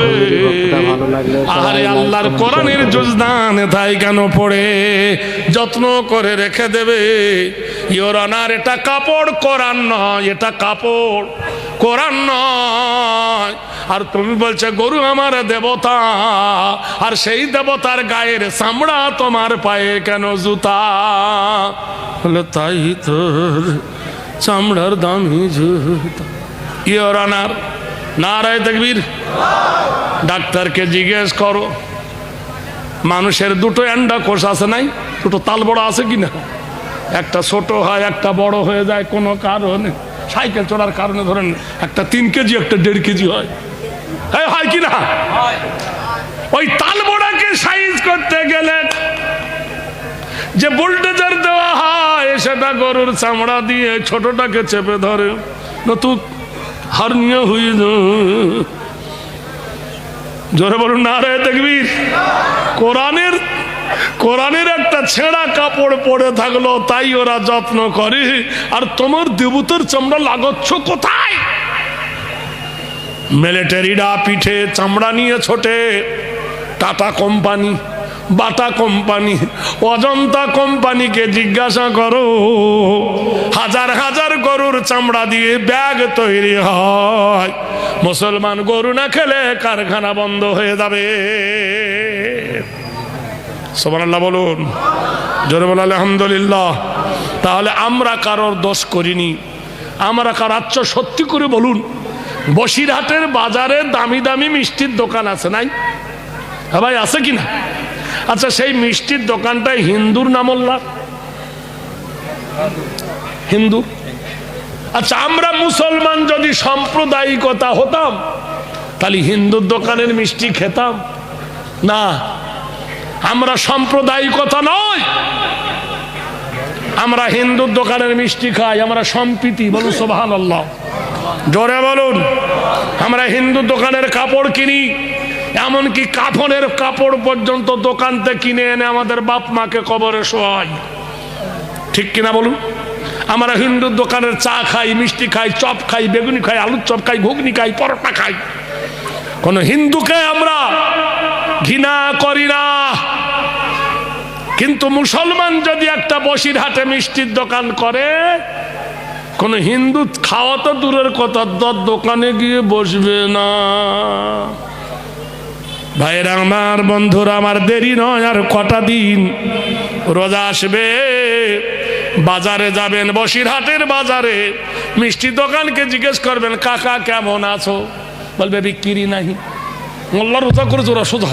হবে। আরে আল্লাহর কোরআনের জুজদানে তাই কেন পড়ে যত্ন করে রেখে দেবে। ইওর অনার, এটা কাপড়, কোরআন নয়। এটা কাপড়, কোরআন নয়। আর তুমি বলছো গরু আমার দেবতা, আর সেই দেবতার গায়ের চামড়া তোমার পায়ে কেন জুতা? বলে তাই তো, চামড়ার দামি জুতা। ইওর অনার, নারায়ে তাকবীর। ডাক্তারকে জিজ্ঞেস করো, মানুষের দুটো অ্যান্ডাকোষ আছে নাই? দুটো তাল বড় আছে কিনা? একটা ছোট হয়, একটা বড় হয়ে যায় কোনো কারণে, সাইকেল চড়ার কারণে। ধরেন একটা 3 কেজি, একটা 1.5 কেজি হয়, হয় কি না? ওই তাল বড়াকে সাইজ করতে গেলে যে বুলডোজার দেওয়া হয়, সেটা গরুর চামড়া দিয়ে ছোটটাকে চেপে ধরে, নতুন হার্নিয়া হয়ে যায়। জোরে বলুন নারায়ে তাকবীর। কোরআনের একটা ছেঁড়া কাপড় পরে থাকলো, তাই ওরা যত্ন করে। আর তোমার দেবতার চামড়া লাগাচ্ছ কোথায়? মিলিটারিরা পিঠে চামড়া নিয়ে ছোটে। Tata company, Bata company, Ajanta কোম্পানিকে জিজ্ঞাসা করো, হাজার হাজার গরুর চামড়া দিয়ে ব্যাগ তৈরি হয়। মুসলমান গরু না খেলে কারখানা বন্ধ হয়ে যাবে। সুবহানাল্লাহ বলুন, জোরে বলুন আলহামদুলিল্লাহ। তাহলে আমরা কারোর দোষ করিনি, আমরা কার আচ্ছা সত্যি করে বলুন, বসিরহাটের বাজারে দামি দামি মিষ্টির দোকান আছে নাই? হ্যাঁ ভাই, আছে কিনা? আচ্ছা, সেই মিষ্টির দোকানটায় হিন্দুর নামল্লা, হিন্দু। আচ্ছা, আমরা মুসলমান যদি সাম্প্রদায়িকতা হতাম, তাহলে হিন্দুর দোকানের মিষ্টি খেতাম না। আমরা সাম্প্রদায়িকতা নয়, আমরা হিন্দুর দোকানের মিষ্টি খাই, আমরা সম্প্রীতি। বলুন সুবহানাল্লাহ, জোরে বলুন। আমরা হিন্দুর দোকানের কাপড় কিনি, এমনকি কাফনের কাপড় পর্যন্ত দোকান থেকে কিনে এনে আমাদের বাপ মাকে কবরে শোয়াই, ঠিক কিনা বলুন? আমরা হিন্দুর দোকানের চা খাই, মিষ্টি খাই, চপ খাই, বেগুনি খাই, আলুর চপ খাই, ঘুগনি খাই, পরোটা খাই। কোন হিন্দুকে আমরা ঘৃণা করি না। কিন্তু মুসলমান যদি একটা বসিরহাটে মিষ্টির দোকান করে, কোন হিন্দু খাওয়া তো দূরের কথা, দোকানে গিয়ে বসবে না। ভাইরা আমার, বন্ধুরা আমার, দেরি নয় আর কটা দিন, রোজা আসবে। বাজারে যাবেন, বসিরহাটের বাজারে মিষ্টি দোকানকে জিজ্ঞেস করবেন, কাকা কেমন আছো? বলবে বিক্রি নাই। মোল্লা রোজা করেছে, ওরা সোজা